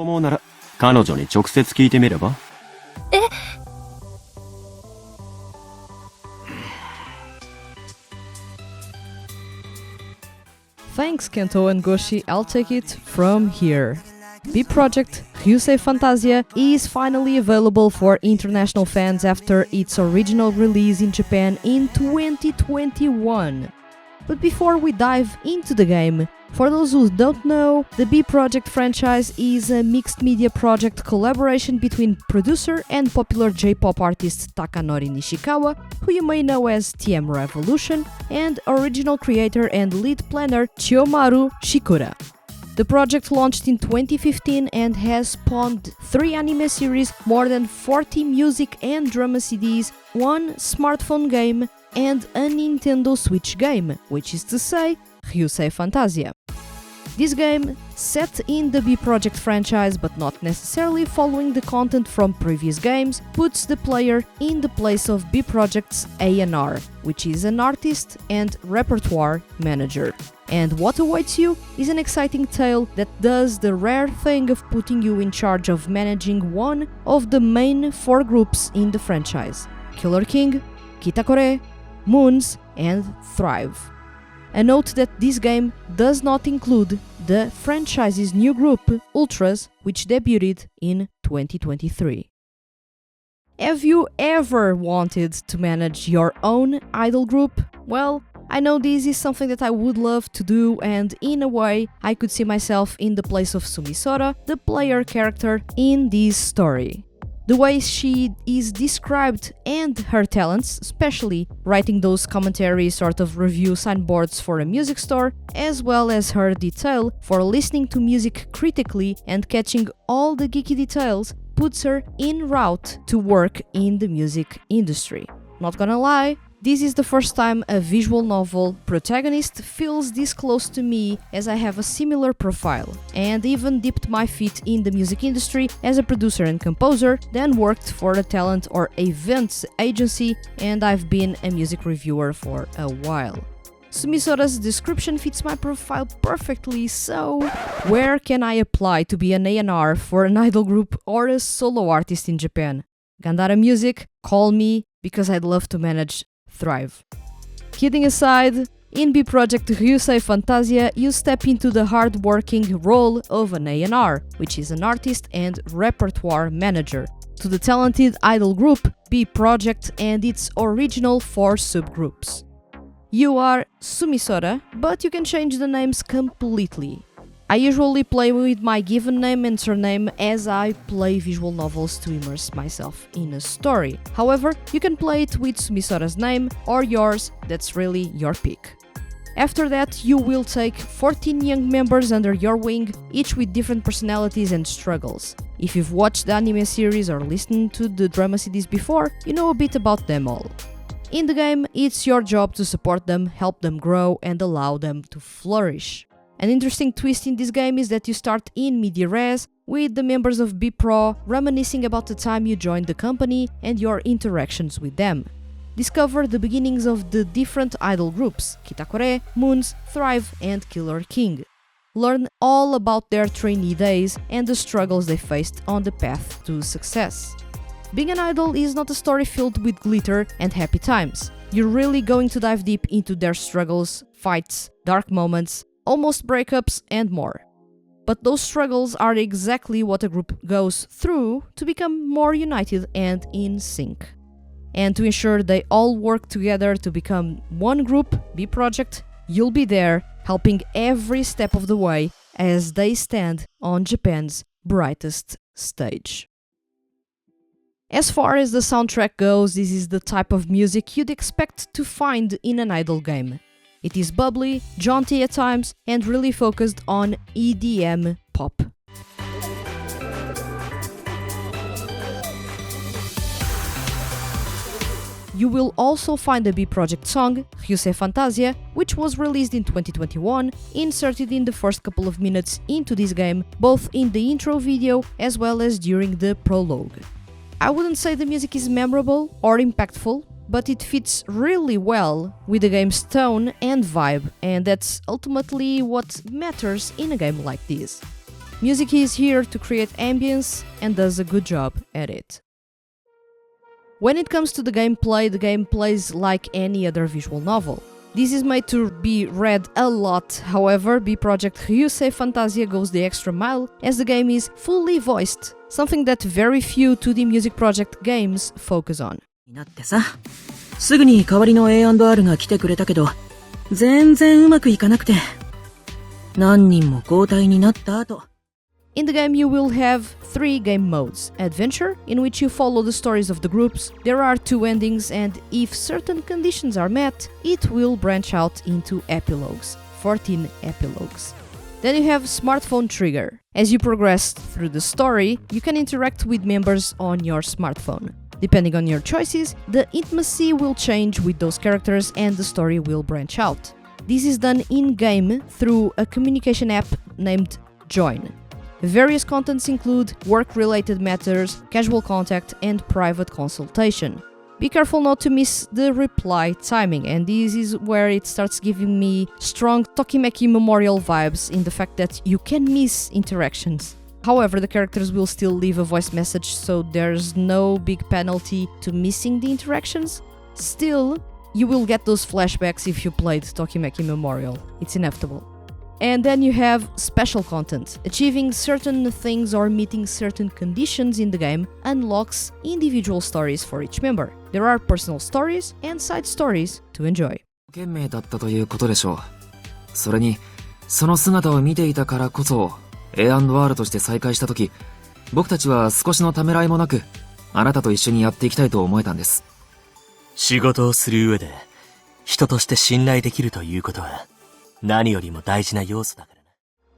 思うなら彼女に直接聞いてみれば? Thanks, Kento and Goshi, I'll take it from here. B-PROJECT RYUSEI FANTASIA is finally available for international fans after its original release in Japan in 2021. But before we dive into the game, for those who don't know, the B-PROJECT franchise is a mixed media project collaboration between producer and popular J-pop artist Takanori Nishikawa, who you may know as TM Revolution, and original creator and lead planner Chiyomaru Shikura. The project launched in 2015 and has spawned 3 anime series, more than 40 music and drama CDs, 1 smartphone game, and a Nintendo Switch game, which is to say, Ryusei Fantasia. This game, set in the B-PROJECT franchise but not necessarily following the content from previous games, puts the player in the place of B-PROJECT's A&R, which is an artist and repertoire manager. And what awaits you is an exciting tale that does the rare thing of putting you in charge of managing one of the main 4 groups in the franchise: Killer King, Kitakore, Moons, and Thrive. A note that this game does not include the franchise's new group, Ultras, which debuted in 2023. Have you ever wanted to manage your own idol group? Well, I know this is something that I would love to do, and in a way, I could see myself in the place of Sumisora, the player character in this story. The way she is described and her talents, especially writing those commentary sort of review signboards for a music store, as well as her detail for listening to music critically and catching all the geeky details, puts her en route to work in the music industry. Not gonna lie, this is the first time a visual novel protagonist feels this close to me, as I have a similar profile, and even dipped my feet in the music industry as a producer and composer, then worked for a talent or events agency, and I've been a music reviewer for a while. Sumisora's description fits my profile perfectly, so where can I apply to be an A&R for an idol group or a solo artist in Japan? Gandara Music, call me, because I'd love to manage Thrive. Kidding aside, in B-PROJECT RYUSEI Fantasia, you step into the hard-working role of an A&R, which is an artist and repertoire manager, to the talented idol group B-PROJECT and its original 4 subgroups. You are Sumisora, but you can change the names completely. I usually play with my given name and surname as I play visual novels to immerse myself in a story. However, you can play it with Sumisora's name or yours, that's really your pick. After that, you will take 14 young members under your wing, each with different personalities and struggles. If you've watched the anime series or listened to the drama CDs before, you know a bit about them all. In the game, it's your job to support them, help them grow, and allow them to flourish. An interesting twist in this game is that you start in media res, with the members of B-Pro reminiscing about the time you joined the company and your interactions with them. Discover the beginnings of the different idol groups, Kitakore, Moons, Thrive, and Killer King. Learn all about their trainee days and the struggles they faced on the path to success. Being an idol is not a story filled with glitter and happy times. You're really going to dive deep into their struggles, fights, dark moments, almost breakups, and more. But those struggles are exactly what a group goes through to become more united and in sync. And to ensure they all work together to become one group, B-PROJECT, you'll be there helping every step of the way as they stand on Japan's brightest stage. As far as the soundtrack goes, this is the type of music you'd expect to find in an idol game. It is bubbly, jaunty at times, and really focused on EDM pop. You will also find a B-PROJECT song, Ryusei Fantasia, which was released in 2021, inserted in the first couple of minutes into this game, both in the intro video as well as during the prologue. I wouldn't say the music is memorable or impactful, but it fits really well with the game's tone and vibe, and that's ultimately what matters in a game like this. Music is here to create ambience and does a good job at it. When it comes to the game plays like any other visual novel. This is made to be read a lot, however, B-PROJECT RYUSEI FANTASIA goes the extra mile as the game is fully voiced, something that very few 2D music project games focus on. になってさ、すぐに代わりの A&R が来てくれたけど、全然うまくいかなくて、何人も交代になった後。In the game you will have 3 game modes. Adventure, in which you follow the stories of the groups. There are 2 endings and if certain conditions are met, it will branch out into epilogues. 14 epilogues. Then you have Smartphone Trigger. As you progress through the story, you can interact with members on your smartphone. Depending on your choices, the intimacy will change with those characters and the story will branch out. This is done in-game through a communication app named Join. Various contents include work-related matters, casual contact, and private consultation. Be careful not to miss the reply timing, and this is where it starts giving me strong Tokimeki Memorial vibes in the fact that you can miss interactions. However, the characters will still leave a voice message, so there's no big penalty to missing the interactions. Still, you will get those flashbacks if you played Tokimeki Memorial. It's inevitable. And then you have special content. Achieving certain things or meeting certain conditions in the game unlocks individual stories for each member. There are personal stories and side stories to enjoy. 懸命だったということでしょう。それに、その姿を見ていたからこそ、A&R として再会したとき、僕たちは少しのためらいもなく、あなたと一緒にやっていきたいと思えたんです。仕事をする上で、人として信頼できるということは、何よりも大事な要素だか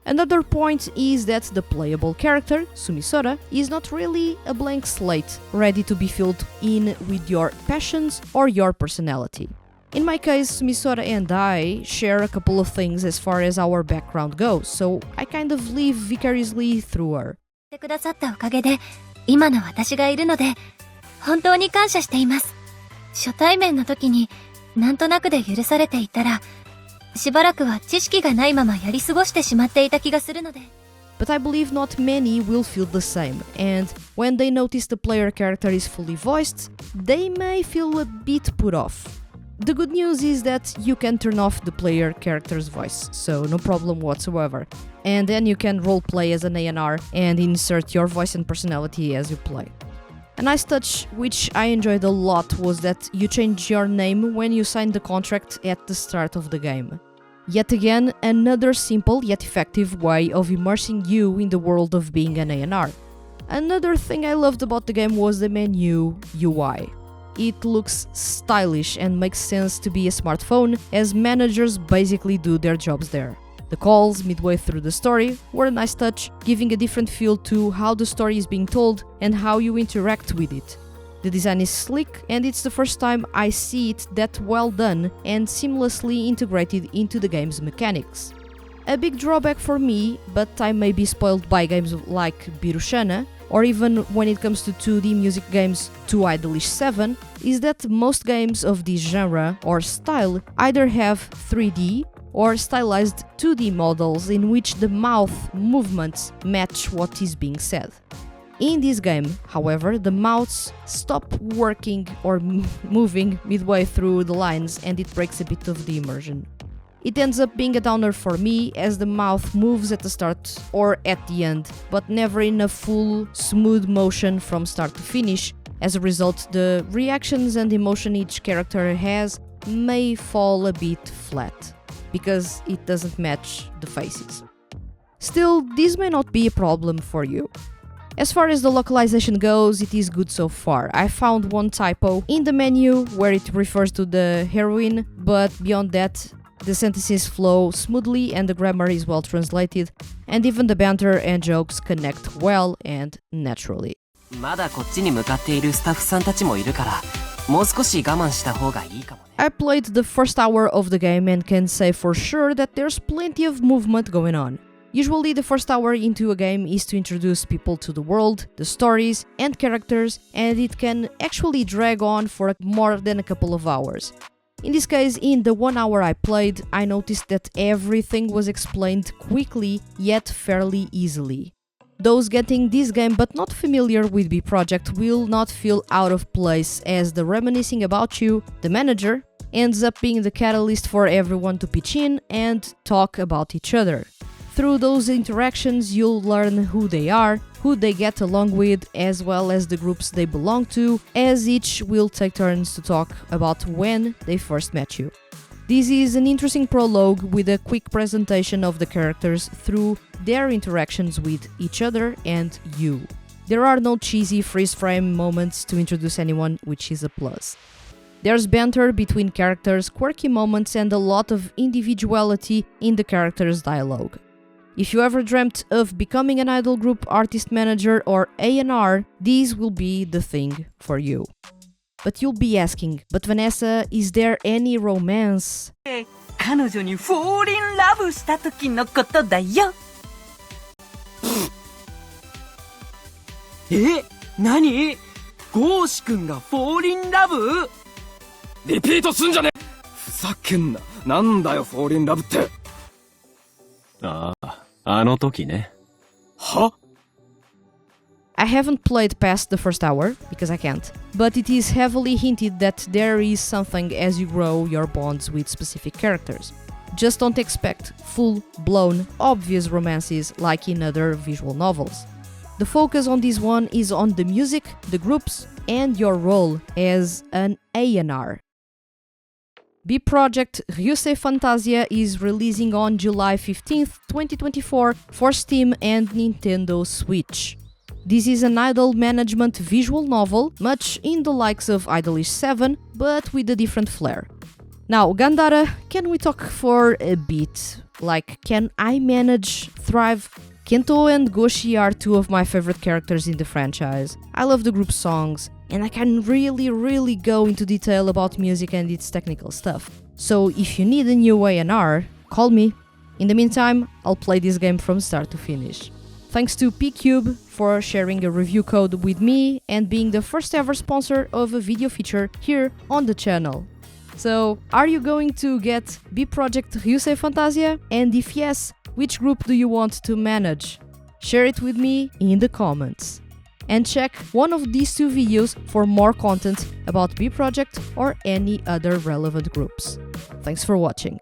らな。Another point is that the playable character, Sumisora, is not really a blank slate, ready to be filled in with your passions or your personality. In my case, Sumisora and I share a couple of things as far as our background goes, so I kind of live vicariously through her. してくださったおかげで、今の私がいるので、本当に感謝しています。初対面の時に、なんとなくで許されていたら、しばらくは知識がないままやり過ごしてしまっていた気がするので。But I believe not many will feel the same, and when they notice the player character is fully voiced, they may feel a bit put off. The good news is that you can turn off the player character's voice, so no problem whatsoever. And then you can roleplay as an A&R and insert your voice and personality as you play. A nice touch, which I enjoyed a lot, was that you change your name when you sign the contract at the start of the game. Yet again, another simple yet effective way of immersing you in the world of being an A&R. Another thing I loved about the game was the menu UI. It looks stylish and makes sense to be a smartphone, as managers basically do their jobs there. The calls midway through the story were a nice touch, giving a different feel to how the story is being told and how you interact with it. The design is sleek, and it's the first time I see it that well done and seamlessly integrated into the game's mechanics. A big drawback for me, but I may be spoiled by games like Birushana, or even when it comes to 2D music games to Idolish 7, is that most games of this genre or style either have 3D or stylized 2D models in which the mouth movements match what is being said. In this game, however, the mouths stop working or moving midway through the lines, and it breaks a bit of the immersion. It ends up being a downer for me, as the mouth moves at the start or at the end, but never in a full, smooth motion from start to finish. As a result, the reactions and emotion each character has may fall a bit flat, because it doesn't match the faces. Still, this may not be a problem for you. As far as the localization goes, it is good so far. I found one typo in the menu where it refers to the heroine, but beyond that, the sentences flow smoothly and the grammar is well translated, and even the banter and jokes connect well and naturally. まだこっちに向かっているスタッフさんたちもいるから、もう少し我慢した方がいいかもね。I played the first hour of the game and can say for sure that there's plenty of movement going on. Usually the first hour into a game is to introduce people to the world, the stories and characters, and it can actually drag on for more than a couple of hours. In this case, in the 1 hour I played, I noticed that everything was explained quickly yet fairly easily. Those getting this game but not familiar with B-Project will not feel out of place, as the reminiscing about you, the manager, ends up being the catalyst for everyone to pitch in and talk about each other. Through those interactions, you'll learn who they are, who they get along with, as well as the groups they belong to, as each will take turns to talk about when they first met you. This is an interesting prologue with a quick presentation of the characters through their interactions with each other and you. There are no cheesy freeze-frame moments to introduce anyone, which is a plus. There's banter between characters, quirky moments, and a lot of individuality in the characters' dialogue. If you ever dreamt of becoming an idol group artist manager or A&R, this will be the thing for you. But you'll be asking, but Vanessa, is there any romance? 彼女にフォーリンラブした時のことだよ。何？ゴーシ君がフォーリンラブ？リピートすんじゃね！ふざけんな。なんだよ、フォーリンラブって。ああ、あの時ね。は？ I haven't played past the first hour, because I can't, but it is heavily hinted that there is something as you grow your bonds with specific characters. Just don't expect full-blown, obvious romances like in other visual novels. The focus on this one is on the music, the groups, and your role as an A&R. B-Project Ryusei Fantasia is releasing on July 15th, 2024 for Steam and Nintendo Switch. This is an idol management visual novel, much in the likes of Idolish 7, but with a different flair. Now, Gandara, can we talk for a bit? Like, can I manage Thrive? Kento and Goshi are two of my favorite characters in the franchise. I love the group's songs, and I can really go into detail about music and its technical stuff. So if you need a new A&R, call me. In the meantime, I'll play this game from start to finish. Thanks to PQube for sharing a review code with me and being the first ever sponsor of a video feature here on the channel. So, are you going to get B-Project Ryusei Fantasia? And if yes, which group do you want to manage? Share it with me in the comments. And check one of these two videos for more content about B-Project or any other relevant groups. Thanks for watching.